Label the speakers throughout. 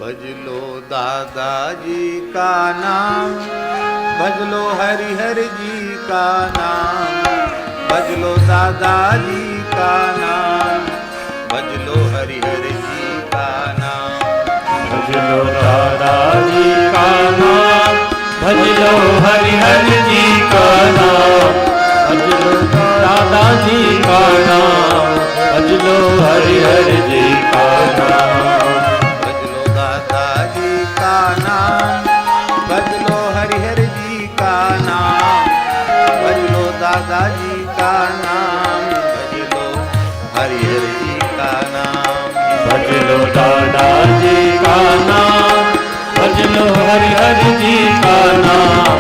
Speaker 1: भज लो दादाजी का नाम, भज लो हरिहर जी का नाम, भज लो दादाजी का नाम, भज लो हरिहर जी का नाम,
Speaker 2: भज लो दादाजी का नाम, भज लो हरिहर जी का नाम, भज लो दादाजी का नाम, भज लो हरिहर जी का नाम,
Speaker 1: भज लो दादाजी का नाम, भज लो हरिहर जी का नाम, भज लो दादाजी का नाम, भज लो हरिहर जी का नाम,
Speaker 2: भज लो दादाजी का नाम, भज लो हरिहर जी का नाम,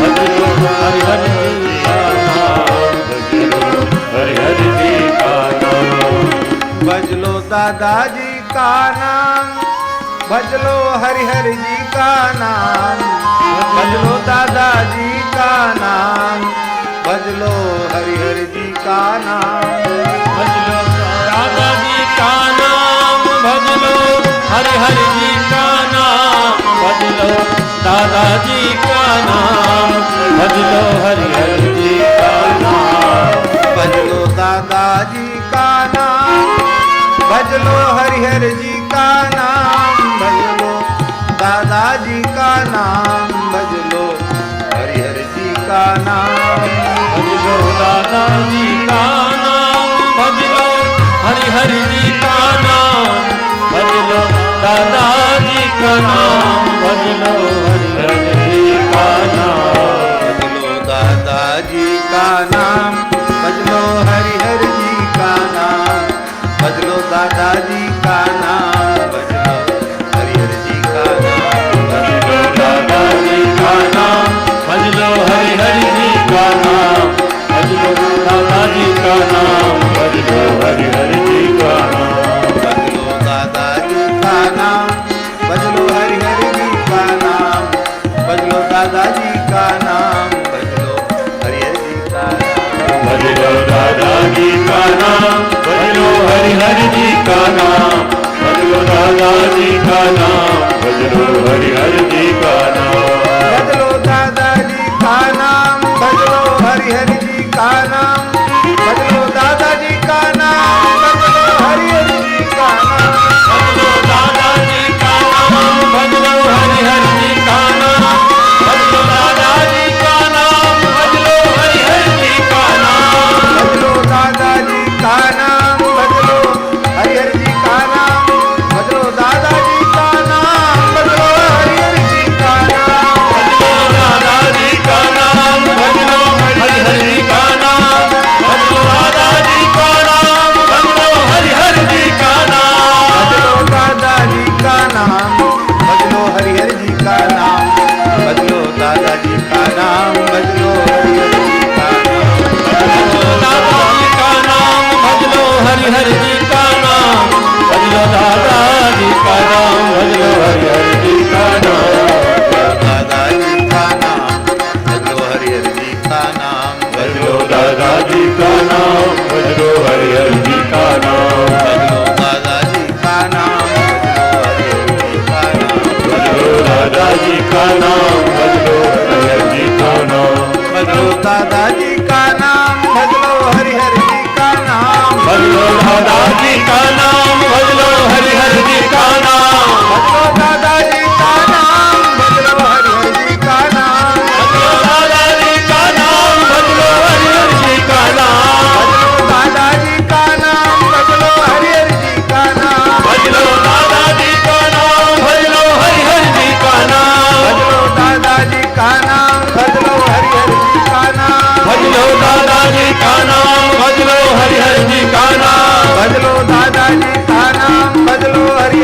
Speaker 2: भज लो हरिहर जी का नाम, भज लो हरिहर जी का नाम,
Speaker 1: भज लो दादाजी का नाम, भज लो हरिहर जी का नाम, भज लो दादाजी का नाम, भज लो हरिहर जी का नाम,
Speaker 2: भज लो दादाजी का नाम, भज लो हरिहर जी का नाम, भज लो दादाजी का नाम, भज लो हरिहर जी का नाम,
Speaker 1: भज लो दादाजी का नाम, भज लो हरिहर जी का नाम, भज लो दादाजी का नाम, भज लो हरिहर जी का नाम,
Speaker 2: भज लो दादाजी का नाम, भज लो हरिहर जी का नाम, भज लो दादाजी का नाम, भज लो हरिहर जी का नाम,
Speaker 1: भज लो दादाजी का नाम, भज लो हरिहर जी का नाम, भज लो दादाजी का नाम, भज लो हरिहर जी का नाम,
Speaker 2: भज लो दादाजी का नाम, भज लो हरिहर जी का नाम, भज लो दादाजी का नाम, भज लो हरिहर जी का नाम,
Speaker 1: भज लो दादाजी का नाम, भज लो हरिहर जी का नाम, भज लो दादाजी का नाम, भज लो हरिहर जी का नाम,
Speaker 2: भज लो दादाजी का नाम, भज लो हरिहर जी का नाम, भज लो दादाजी का नाम, भज लो हरिहर जी का नाम,
Speaker 1: भज लो दादाजी का नाम, भज लो हरिहर जी का नाम, भज लो दादाजी का नाम, भज लो हरिहर जी का नाम,
Speaker 2: भज लो दादाजी का नाम, भज लो हरिहर जी का नाम, भज लो दादाजी का नाम, भज लो हरिहर जी का नाम,
Speaker 1: भज लो दादाजी का नाम, भज लो हरिहर जी का नाम, भज लो दादाजी का नाम, भज लो हरिहर जी का नाम,
Speaker 2: भज लो दादाजी का नाम, भज लो हरिहर जी का नाम, भज लो दादाजी का नाम, भज लो हरिहर जी का नाम,
Speaker 1: भज लो दादाजी का नाम, भज लो हरिहर जी का नाम, भज लो दादाजी का नाम, भज लो हरिहर जी का नाम,
Speaker 2: दादाजी का नाम, भज लो हरिहर जी का नाम, भज लो दादाजी का नाम, भज लो हरिहर जी का नाम,
Speaker 1: दादाजी का नाम, भज लो हरिहर जी का नाम,
Speaker 2: भज लो दादाजी का नाम, भज लो हरिहर जी का नाम,
Speaker 1: भज लो दादाजी का नाम, भज लो हरिहर जी का नाम,
Speaker 2: भज लो दादाजी का नाम, भज लो हरिहर जी का नाम,
Speaker 1: भज लो दादाजी का नाम, भज लो हरिहर जी का नाम,
Speaker 2: भज लो दादाजी का नाम, भज लो हरिहर जी का नाम,
Speaker 1: भज लो दादाजी का नाम, भज लो हरिहर जी का नाम,
Speaker 2: भज लो दादाजी का नाम, भज लो हरिहर जी का नाम,
Speaker 1: भज लो दादाजी का नाम, भज लो हरिहर जी का नाम,
Speaker 2: भज लो दादाजी का नाम, भज लो हरिहर जी का नाम,
Speaker 1: भज लो दादाजी का नाम, भज लो हरिहर जी का नाम,
Speaker 2: भज लो दादाजी का नाम, भज लो हरिहर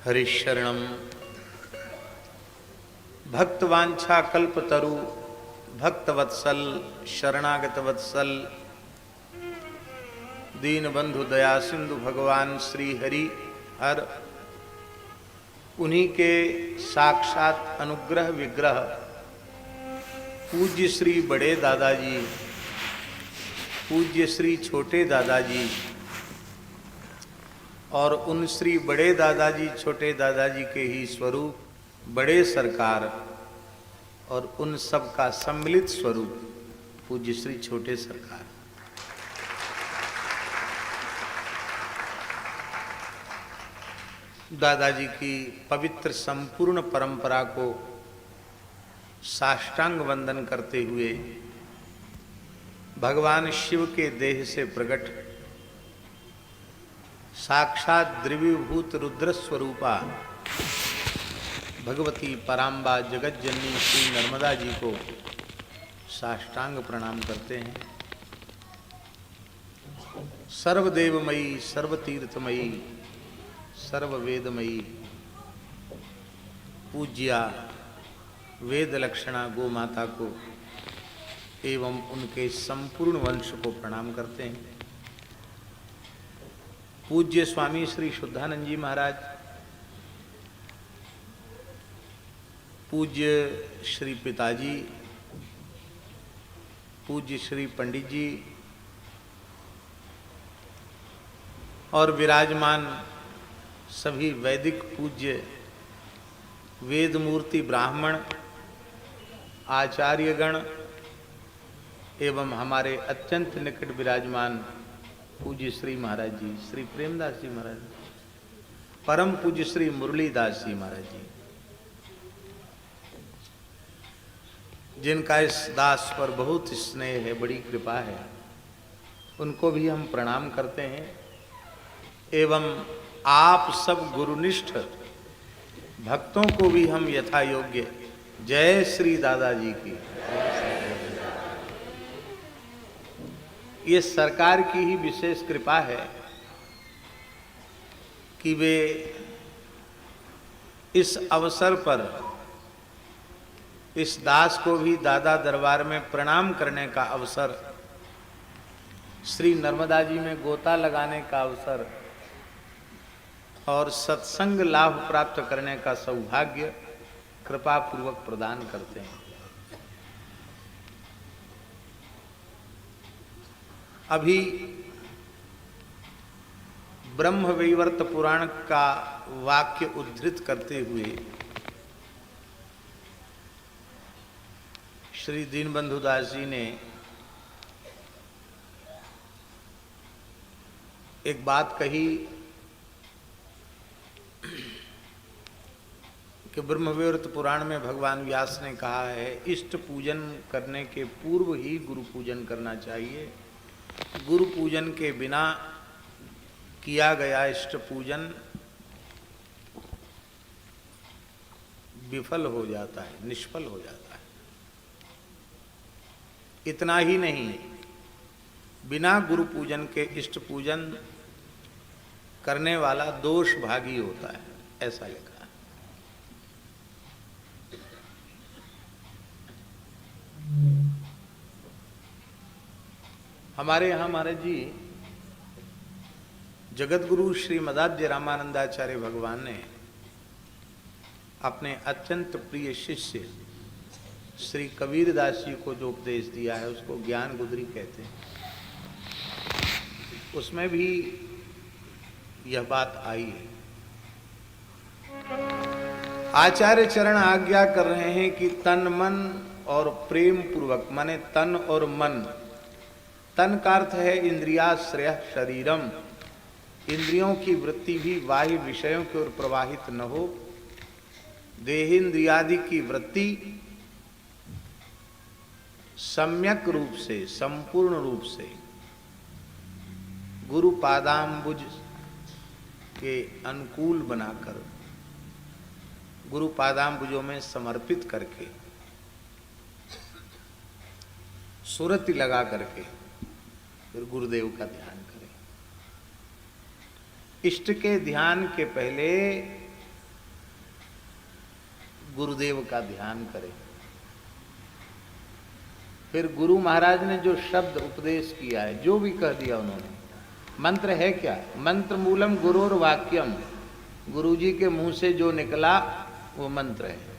Speaker 1: हरिशरणम भक्तवांछा कल्पतरु भक्तवत्सल शरणागत वत्सल दीनबंधु दया सिंधु भगवान श्री हरि हर उन्हीं के साक्षात अनुग्रह विग्रह पूज्य श्री बड़े दादाजी, पूज्य श्री छोटे दादाजी और उन श्री बड़े दादाजी छोटे दादाजी के ही स्वरूप बड़े सरकार और उन सब का सम्मिलित स्वरूप पूज्य श्री छोटे सरकार। दादाजी की पवित्र संपूर्ण परंपरा को साष्टांग वंदन करते हुए भगवान शिव के देह से प्रकट साक्षात द्रव्यभूत रुद्र स्वरूपा भगवती पराम्बा जगत जननी श्री नर्मदा जी को साष्टांग प्रणाम करते हैं। सर्वदेवमयी सर्वतीर्थमयी सर्ववेदमयी पूज्या वेद लक्षणा गो माता को एवं उनके संपूर्ण वंश को प्रणाम करते हैं। पूज्य स्वामी श्री शुद्धानंद जी महाराज, पूज्य श्री पिताजी, पूज्य श्री पंडित जी और विराजमान सभी वैदिक पूज्य वेद मूर्ति ब्राह्मण आचार्यगण एवं हमारे अत्यंत निकट विराजमान पूज्य श्री महाराज जी, श्री प्रेमदास जी महाराज, परम पूज्य श्री मुरलीदास जी महाराज जी, जिनका इस दास पर बहुत स्नेह है, बड़ी कृपा है, उनको भी हम प्रणाम करते हैं। एवं आप सब गुरुनिष्ठ भक्तों को भी हम यथा योग्य जय श्री दादाजी की। ये सरकार की ही विशेष कृपा है कि वे इस अवसर पर इस दास को भी दादा दरबार में प्रणाम करने का अवसर, श्री नर्मदा जी में गोता लगाने का अवसर और सत्संग लाभ प्राप्त करने का सौभाग्य कृपा पूर्वक प्रदान करते हैं। अभी ब्रह्म वैवर्त पुराण का वाक्य उद्धृत करते हुए श्री दीनबंधु दास जी ने एक बात कही कि ब्रह्मवैवर्त पुराण में भगवान व्यास ने कहा है इष्ट पूजन करने के पूर्व ही गुरु पूजन करना चाहिए। गुरु पूजन के बिना किया गया इष्ट पूजन विफल हो जाता है, निष्फल हो जाता है। इतना ही नहीं, बिना गुरु पूजन के इष्ट पूजन करने वाला दोष भागी होता है, ऐसा लिखा है। हमारे यहाँ महाराज जी जगत गुरु श्री मदाध्य रामानंदाचार्य भगवान ने अपने अत्यंत प्रिय शिष्य श्री कबीरदास जी को जो उपदेश दिया है उसको ज्ञान गुदरी कहते हैं। उसमें भी यह बात आई है। आचार्य चरण आज्ञा कर रहे हैं कि तन मन और प्रेम पूर्वक, माने तन और मन, तन का अर्थ है इंद्रियाश्रय शरीरम, इंद्रियों की वृत्ति भी बाह्य विषयों की ओर प्रवाहित न हो, देहेंद्रियादि की वृत्ति सम्यक रूप से, संपूर्ण रूप से गुरु पादाम्बुज के अनुकूल बनाकर, गुरु पादाम्बुजों में समर्पित करके, सुरति लगा करके फिर गुरुदेव का ध्यान करें। इष्ट के ध्यान के पहले गुरुदेव का ध्यान करें। फिर गुरु महाराज ने जो शब्द उपदेश किया है, जो भी कह दिया उन्होंने, मंत्र है क्या? मंत्र मूलम गुरोर वाक्यम, गुरु जी के मुंह से जो निकला वो मंत्र है।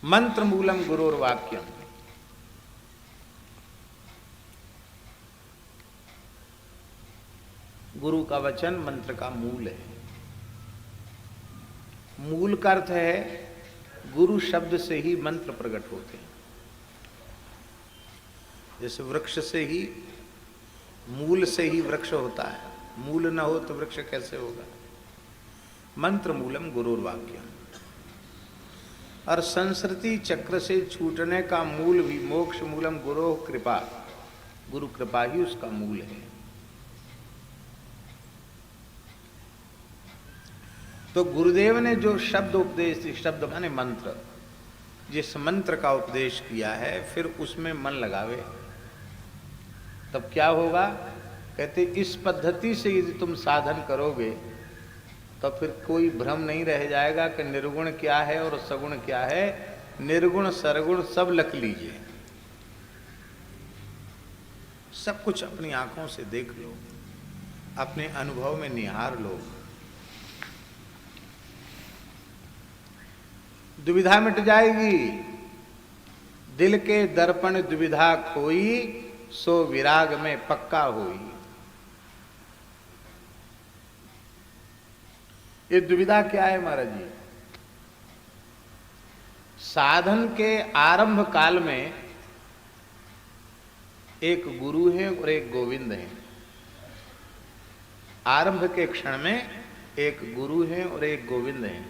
Speaker 1: मंत्र मूलम गुरोर वाक्यम, गुरु का वचन मंत्र का मूल है। मूल का अर्थ है गुरु शब्द से ही मंत्र प्रकट होते हैं। जैसे वृक्ष से ही, मूल से ही वृक्ष होता है, मूल न हो तो वृक्ष कैसे होगा? मंत्र मूलम गुरुर वाक्यम। और संस्कृति चक्र से छूटने का मूल भी मोक्ष मूलम गुरु कृपा, गुरु कृपा ही उसका मूल है। तो गुरुदेव ने जो शब्द उपदेश, शब्द माने मंत्र, जिस मंत्र का उपदेश किया है, फिर उसमें मन लगावे तब क्या होगा? कहते इस पद्धति से यदि तुम साधन करोगे तो फिर कोई भ्रम नहीं रह जाएगा कि निर्गुण क्या है और सगुण क्या है। निर्गुण सरगुण सब लख लीजिए, सब कुछ अपनी आंखों से देख लो, अपने अनुभव में निहार लो। दुविधा मिट जाएगी। दिल के दर्पण दुविधा खोई, सो विराग में पक्का होई। ये दुविधा क्या है महाराज जी? साधन के आरंभ काल में एक गुरु है और एक गोविंद है। आरंभ के क्षण में एक गुरु है और एक गोविंद है।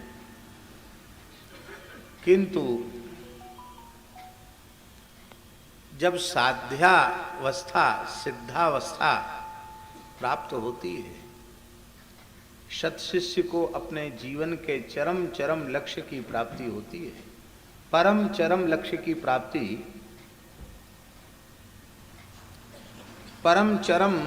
Speaker 1: किंतु जब साध्यावस्था, सिद्धावस्था प्राप्त होती है, सत्शिष्य को अपने जीवन के चरम चरम लक्ष्य की प्राप्ति होती है। परम चरम लक्ष्य की प्राप्ति, परम चरम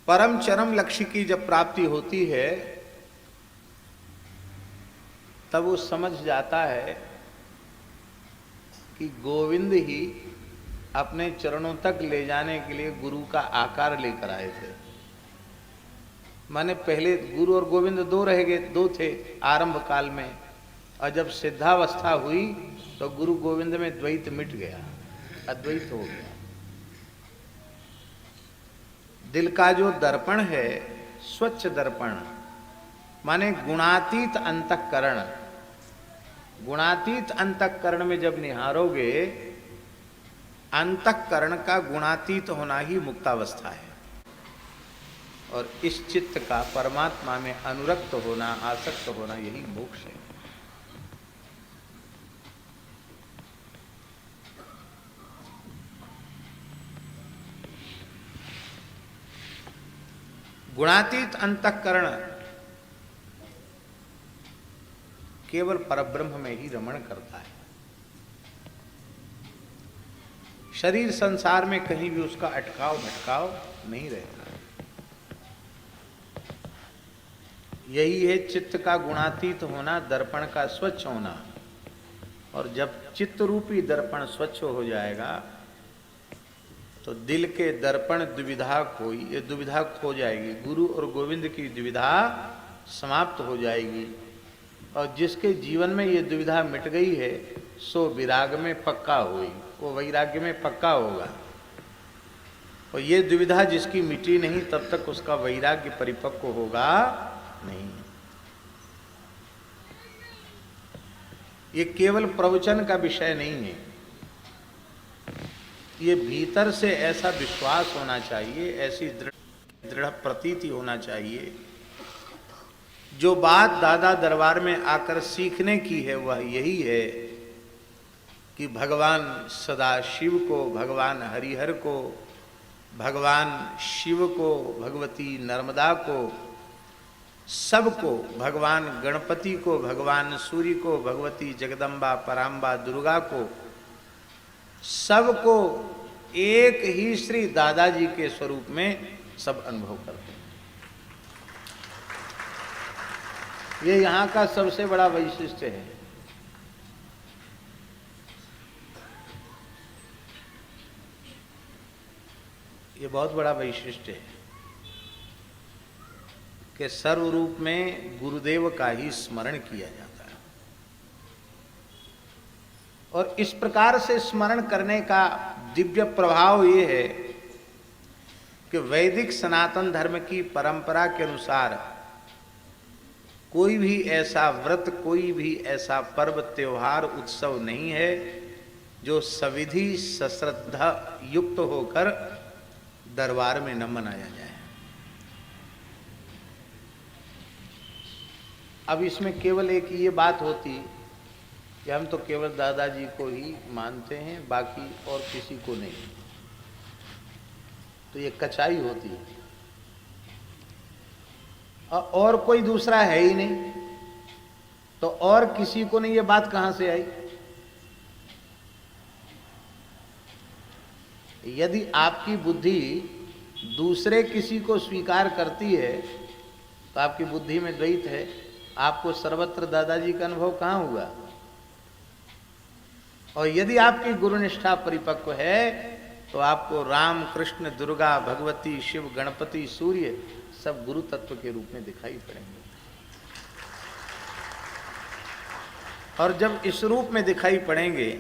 Speaker 1: परम चरम लक्ष्य की जब प्राप्ति होती है तब वो समझ जाता है कि गोविंद ही अपने चरणों तक ले जाने के लिए गुरु का आकार लेकर आए थे। माने पहले गुरु और गोविंद दो थे आरंभ काल में, और जब सिद्धावस्था हुई तो गुरु गोविंद में द्वैत मिट गया, अद्वैत हो गया। दिल का जो दर्पण है, स्वच्छ दर्पण, माने गुणातीत अंतःकरण। गुणातीत अंतःकरण में जब निहारोगे, अंतःकरण का गुणातीत होना ही मुक्तावस्था है। और इस चित्त का परमात्मा में अनुरक्त होना, आसक्त होना, यही मोक्ष है। गुणातीत अंतःकरण केवल परब्रह्म में ही रमण करता है। शरीर संसार में कहीं भी उसका अटकाव भटकाव नहीं रहेगा। यही है चित्त का गुणातीत होना, दर्पण का स्वच्छ होना। और जब चित्त रूपी दर्पण स्वच्छ हो जाएगा तो दिल के दर्पण दुविधा खोई, ये दुविधा खो जाएगी। गुरु और गोविंद की दुविधा समाप्त हो जाएगी। और जिसके जीवन में ये दुविधा मिट गई है सो विराग में पक्का हुई, वो वैराग्य में पक्का होगा। और ये दुविधा जिसकी मिटी नहीं तब तक उसका वैराग्य परिपक्व होगा नहीं। ये केवल प्रवचन का विषय नहीं है, ये भीतर से ऐसा विश्वास होना चाहिए, ऐसी दृढ़ प्रतीति होना चाहिए। जो बात दादा दरबार में आकर सीखने की है वह यही है कि भगवान सदाशिव को, भगवान हरिहर को, भगवान शिव को, भगवती नर्मदा को सबको, भगवान गणपति को, भगवान सूर्य को, भगवती जगदम्बा पराम्बा दुर्गा को, सबको एक ही श्री दादाजी के स्वरूप में सब अनुभव करते हैं। ये यहाँ का सबसे बड़ा वैशिष्ट्य है। ये बहुत बड़ा वैशिष्ट्य है कि सर्व रूप में गुरुदेव का ही स्मरण किया जाता है। और इस प्रकार से स्मरण करने का दिव्य प्रभाव ये है कि वैदिक सनातन धर्म की परंपरा के अनुसार कोई भी ऐसा व्रत, कोई भी ऐसा पर्व, त्योहार, उत्सव नहीं है जो सविधि सश्रद्धा युक्त होकर दरबार में न मनाया जाए। अब इसमें केवल एक ये बात होती कि हम तो केवल दादाजी को ही मानते हैं, बाकी और किसी को नहीं, तो ये कचाई होती है। और कोई दूसरा है ही नहीं, तो और किसी को नहीं, ये बात कहां से आई? यदि आपकी बुद्धि दूसरे किसी को स्वीकार करती है तो आपकी बुद्धि में द्वैत है। आपको सर्वत्र दादाजी का अनुभव कहाँ हुआ? और यदि आपकी गुरुनिष्ठा परिपक्व है तो आपको राम, कृष्ण, दुर्गा, भगवती, शिव, गणपति, सूर्य सब गुरु तत्व के रूप में दिखाई पड़ेंगे। और जब इस रूप में दिखाई पड़ेंगे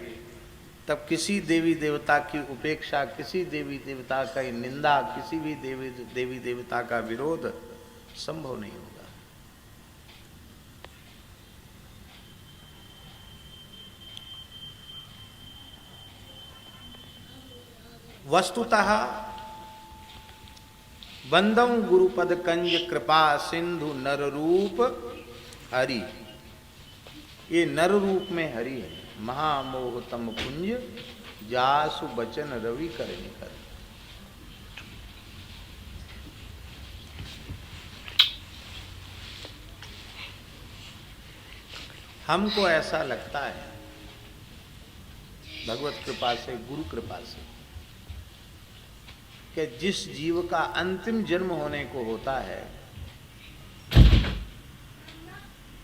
Speaker 1: तब किसी देवी देवता की उपेक्षा, किसी देवी देवता का निंदा, किसी भी देवी देवता का विरोध संभव नहीं होगा। वस्तुतः वंदम गुरुपद कंज कृपा सिंधु नर रूप हरि। ये नर रूप में हरि है। महामोहतम कुंज जासु बचन रवि कर निकर। हमको ऐसा लगता है भगवत कृपा से, गुरु कृपा से, कि जिस जीव का अंतिम जन्म होने को होता है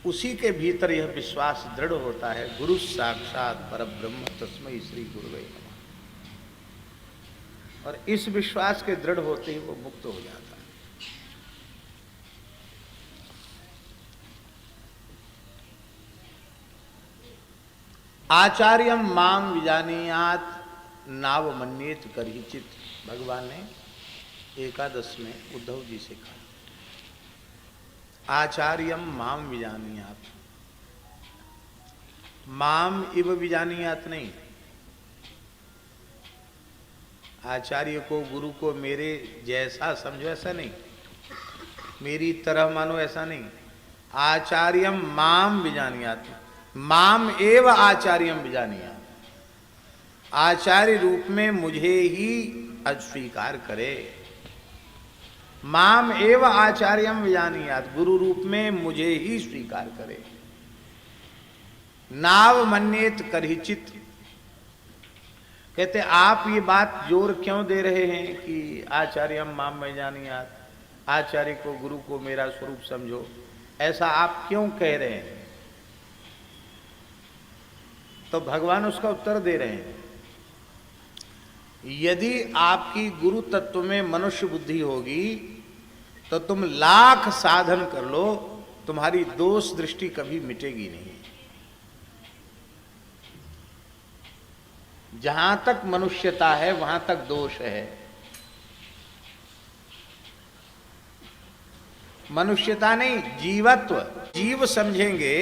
Speaker 1: उसी के भीतर यह विश्वास दृढ़ होता है, गुरु साक्षात परब्रह्म तस्मै श्री गुरुवे नमः। और इस विश्वास के दृढ़ होते ही वो मुक्त हो जाता है। आचार्यम माम विजानीयात नाव मन्येत करहिचित, भगवान ने एकादश में उद्धव जी से कहा। आचार्यम माम विजानीयात, माम इव विजानीयात नहीं। आचार्य को, गुरु को मेरे जैसा समझो ऐसा नहीं, मेरी तरह मानो ऐसा नहीं। आचार्यम माम विजानीयात, माम एव आचार्यम विजानीयात। आचार्य रूप में मुझे ही अस्वीकार करे। माम एव आचार्यम विजानीयात, गुरु रूप में मुझे ही स्वीकार करे। नाव मन्येत करहिचित, कहते आप ये बात जोर क्यों दे रहे हैं कि आचार्यम माम विजानीयात, आचार्य को, गुरु को मेरा स्वरूप समझो, ऐसा आप क्यों कह रहे हैं? तो भगवान उसका उत्तर दे रहे हैं, यदि आपकी गुरु तत्व में मनुष्य बुद्धि होगी तो तुम लाख साधन कर लो, तुम्हारी दोष दृष्टि कभी मिटेगी नहीं। जहां तक मनुष्यता है वहां तक दोष है। मनुष्यता नहीं, जीवत्व। जीव समझेंगे,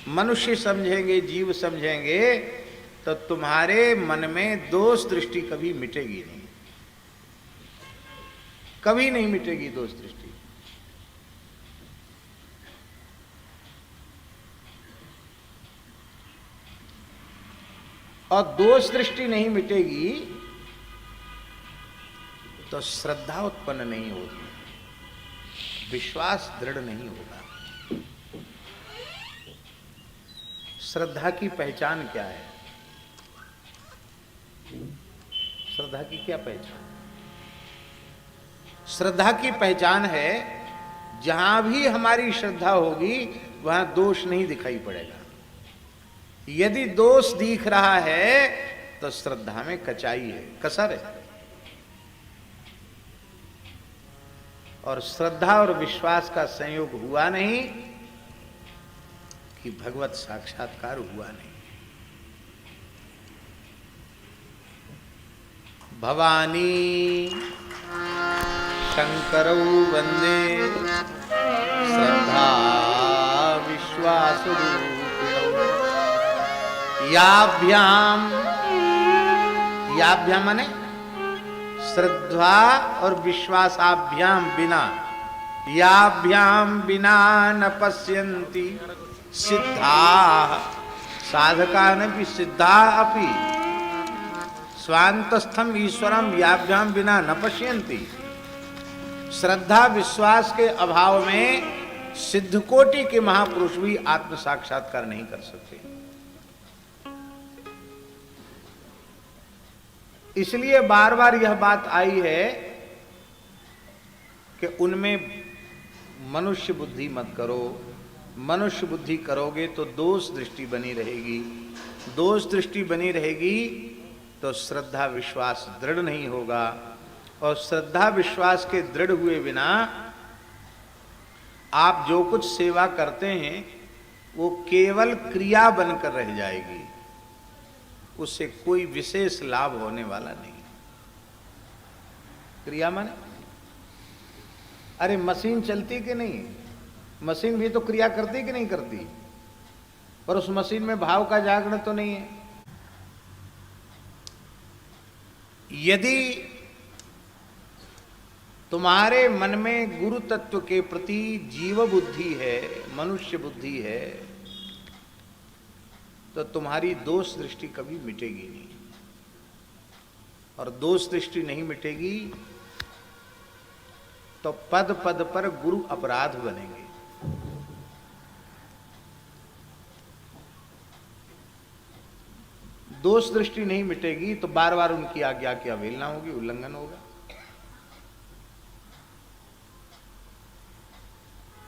Speaker 1: मनुष्य समझेंगे, जीव समझेंगे तो तुम्हारे मन में दोष दृष्टि कभी मिटेगी नहीं, कभी नहीं मिटेगी दोष दृष्टि। और दोष दृष्टि नहीं मिटेगी तो श्रद्धा उत्पन्न नहीं होगी। विश्वास दृढ़ नहीं होगा। श्रद्धा की पहचान क्या है? श्रद्धा की क्या पहचान? श्रद्धा की पहचान है जहां भी हमारी श्रद्धा होगी वहां दोष नहीं दिखाई पड़ेगा। यदि दोष दिख रहा है तो श्रद्धा में कचाई है, कसर है। और श्रद्धा और विश्वास का संयोग हुआ नहीं कि भगवत साक्षात्कार हुआ नहीं। भवानी शंकरौ वंदे श्रद्धा विश्वास रूपिणौ याभ्याम, याभ्याम माने श्रद्धा और विश्वासाभ्याम बिना, याभ्याम बिना न पश्यन्ति सिद्धा साधका न भी सिद्धा अपि स्वांतस्थम ईश्वरम याभ्याम बिना न पश्यन्ति। श्रद्धा विश्वास के अभाव में सिद्ध कोटि के महापुरुष भी आत्म साक्षात्कार नहीं कर सकते। इसलिए बार बार यह बात आई है कि उनमें मनुष्य बुद्धि मत करो। मनुष्य बुद्धि करोगे तो दोष दृष्टि बनी रहेगी, दोष दृष्टि बनी रहेगी तो श्रद्धा विश्वास दृढ़ नहीं होगा, और श्रद्धा विश्वास के दृढ़ हुए बिना आप जो कुछ सेवा करते हैं वो केवल क्रिया बनकर रह जाएगी, उससे कोई विशेष लाभ होने वाला नहीं। क्रिया माने, अरे मशीन चलती कि नहीं? मशीन भी तो क्रिया करती कि नहीं करती? पर उस मशीन में भाव का जागरण तो नहीं है। यदि तुम्हारे मन में गुरु तत्व के प्रति जीव बुद्धि है, मनुष्य बुद्धि है, तो तुम्हारी दोष दृष्टि कभी मिटेगी नहीं। और दोष दृष्टि नहीं मिटेगी तो पद पद पर गुरु अपराध बनेंगे। दोष दृष्टि नहीं मिटेगी तो बार बार उनकी आज्ञा की अवहेलना होगी, उल्लंघन होगा।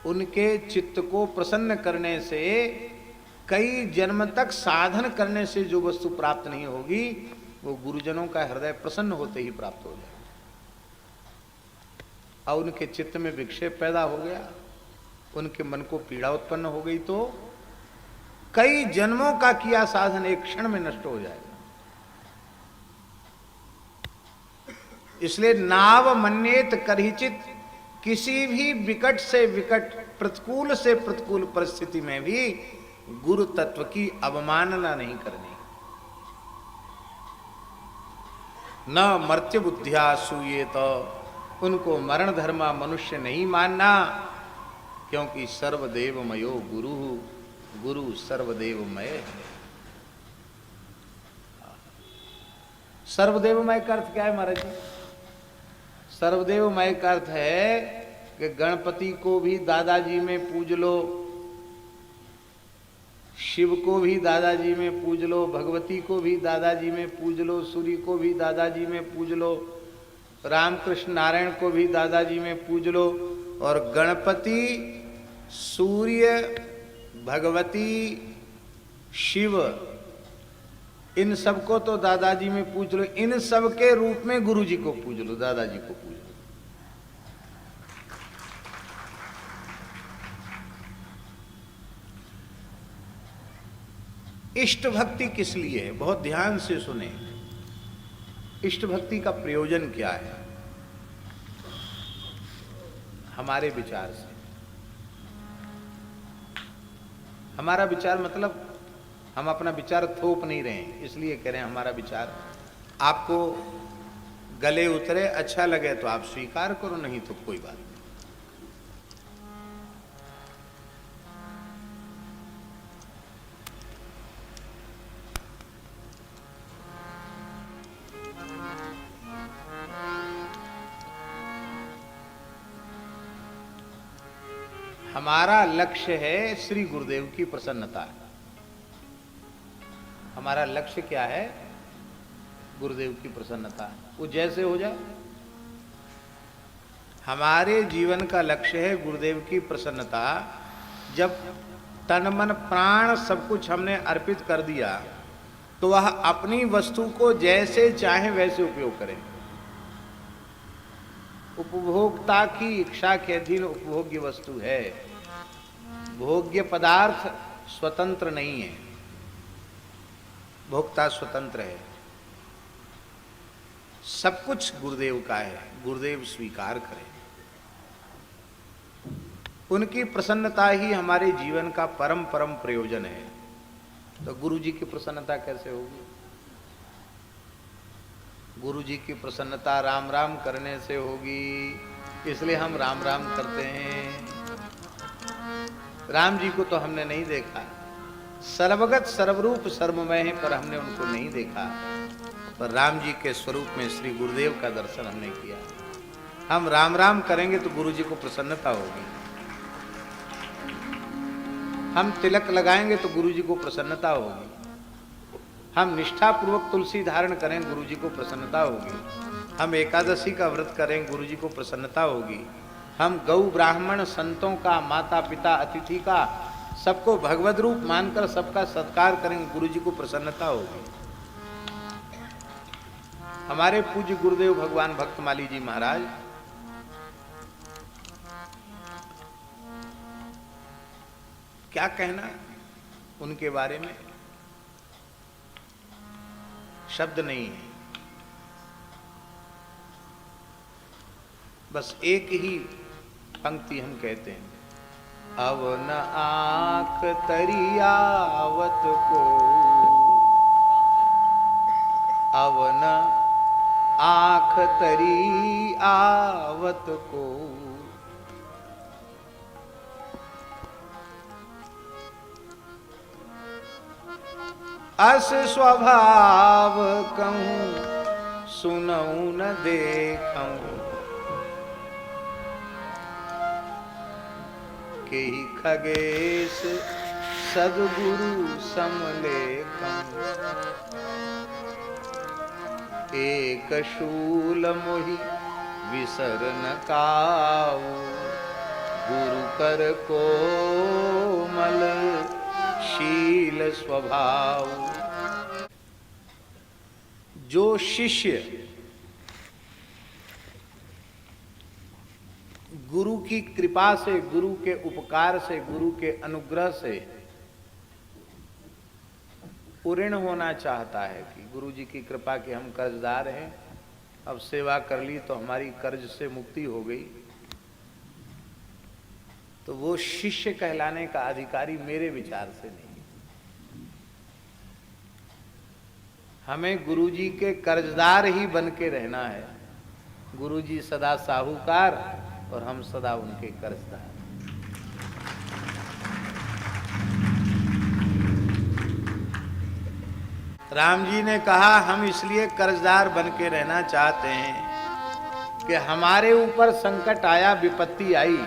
Speaker 1: उनके चित्त को प्रसन्न करने से, कई जन्म तक साधन करने से जो वस्तु प्राप्त नहीं होगी वो गुरुजनों का हृदय प्रसन्न होते ही प्राप्त हो जाएगा। और उनके चित्त में विक्षेप पैदा हो गया, उनके मन को पीड़ा उत्पन्न हो गई तो कई जन्मों का किया साधन एक क्षण में नष्ट हो जाएगा। इसलिए नाव मन्येत करहिचित, किसी भी विकट से विकट, प्रतिकूल से प्रतिकूल परिस्थिति में भी गुरु तत्व की अवमानना नहीं करनी। न मर्त्य बुद्धिया सूयेत, उनको मरण धर्मा मनुष्य नहीं मानना, क्योंकि सर्वदेवमयो गुरु, गुरु सर्वदेवमय है। सर्वदेवमय का अर्थ क्या है महाराज जी? सर्वदेवमय का अर्थ है कि गणपति को भी दादाजी में पूज लो, शिव को भी दादाजी में पूज लो, भगवती को भी दादाजी में पूज लो, सूर्य को भी दादाजी में पूज लो, रामकृष्ण नारायण को भी दादाजी में पूज लो, और गणपति, सूर्य, भगवती, शिव, इन सबको तो दादाजी में पूज लो। इन सब के रूप में गुरु जी को पूज लो, दादाजी को पूज लो। इष्ट भक्ति किस लिए है? बहुत ध्यान से सुने। इष्ट भक्ति का प्रयोजन क्या है? हमारे विचार से, हमारा विचार मतलब हम अपना विचार थोप नहीं रहे हैं, इसलिए कह रहे हैं हमारा विचार आपको गले उतरे, अच्छा लगे तो आप स्वीकार करो, नहीं तो कोई बात नहीं। हमारा लक्ष्य है श्री गुरुदेव की प्रसन्नता। हमारा लक्ष्य क्या है? गुरुदेव की प्रसन्नता। वो जैसे हो जाए। हमारे जीवन का लक्ष्य है गुरुदेव की प्रसन्नता। जब तन मन प्राण सब कुछ हमने अर्पित कर दिया तो वह अपनी वस्तु को जैसे चाहे वैसे उपयोग करें। उपभोक्ता की इच्छा के अधीन उपभोग्य वस्तु है। भोग्य पदार्थ स्वतंत्र नहीं है, भोक्ता स्वतंत्र है। सब कुछ गुरुदेव का है, गुरुदेव स्वीकार करें। उनकी प्रसन्नता ही हमारे जीवन का परम परम प्रयोजन है। तो गुरु जी की प्रसन्नता कैसे होगी? गुरु जी की प्रसन्नता राम राम करने से होगी, इसलिए हम राम राम करते हैं। राम जी को तो हमने नहीं देखा, सर्वगत सर्वरूप सर्वमय है, पर हमने उनको नहीं देखा। पर राम जी के स्वरूप में श्री गुरुदेव का दर्शन हमने किया। हम राम राम करेंगे तो गुरु जी को प्रसन्नता होगी। हम तिलक लगाएंगे तो गुरु जी को प्रसन्नता होगी। हम निष्ठापूर्वक तुलसी धारण करें, गुरु जी को प्रसन्नता होगी। हम एकादशी का व्रत करें, गुरु जी को प्रसन्नता होगी। हम गौ ब्राह्मण संतों का, माता पिता अतिथि का, सबको भगवद रूप मानकर सबका सत्कार करें, गुरु जी को प्रसन्नता होगी। हमारे पूज्य गुरुदेव भगवान भक्तमाली जी महाराज क्या कहना उनके बारे में, शब्द नहीं है। बस एक ही पंक्ति हम कहते हैं, अवन आँख तरियावत को, अवन आँख तरी आवत को, अस स्वभाव कहूँ सुनऊँ न देखऊँ, के ही खगेश सद्गुरु समलेखम, एक शूल मोहि विसर न काऊ, गुरु कर कोमल शील स्वभाव। जो शिष्य गुरु की कृपा से, गुरु के उपकार से, गुरु के अनुग्रह से ऋण होना चाहता है कि गुरु जी की कृपा के हम कर्जदार हैं, अब सेवा कर ली तो हमारी कर्ज से मुक्ति हो गई, तो वो शिष्य कहलाने का अधिकारी मेरे विचार से नहीं। हमें गुरु जी के कर्जदार ही बन के रहना है। गुरु जी सदा साहूकार और हम सदा उनके कर्जदार। राम जी ने कहा हम इसलिए कर्जदार बन के रहना चाहते हैं कि हमारे ऊपर संकट आया, विपत्ति आई,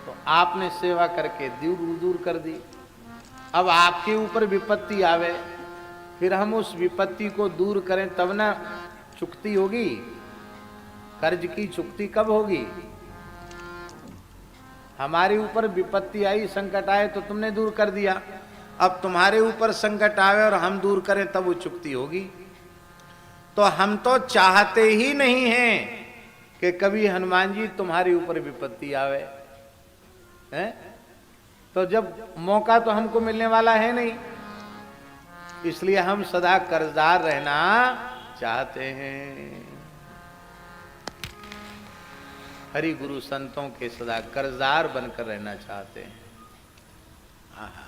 Speaker 1: तो आपने सेवा करके दूर कर दी। अब आपके ऊपर विपत्ति आवे, फिर हम उस विपत्ति को दूर करें तब ना चुकती होगी। कर्ज की चुकती कब होगी? हमारे ऊपर विपत्ति आई, संकट आए तो तुमने दूर कर दिया, अब तुम्हारे ऊपर संकट आवे और हम दूर करें तब वो चुकती होगी। तो हम तो चाहते ही नहीं हैं कि कभी हनुमान जी तुम्हारे ऊपर विपत्ति आवे, हैं? तो जब मौका तो हमको मिलने वाला है नहीं, इसलिए हम सदा कर्जदार रहना चाहते हैं। हरि गुरु संतों के सदा कर्जदार बनकर रहना चाहते हैं। आहा।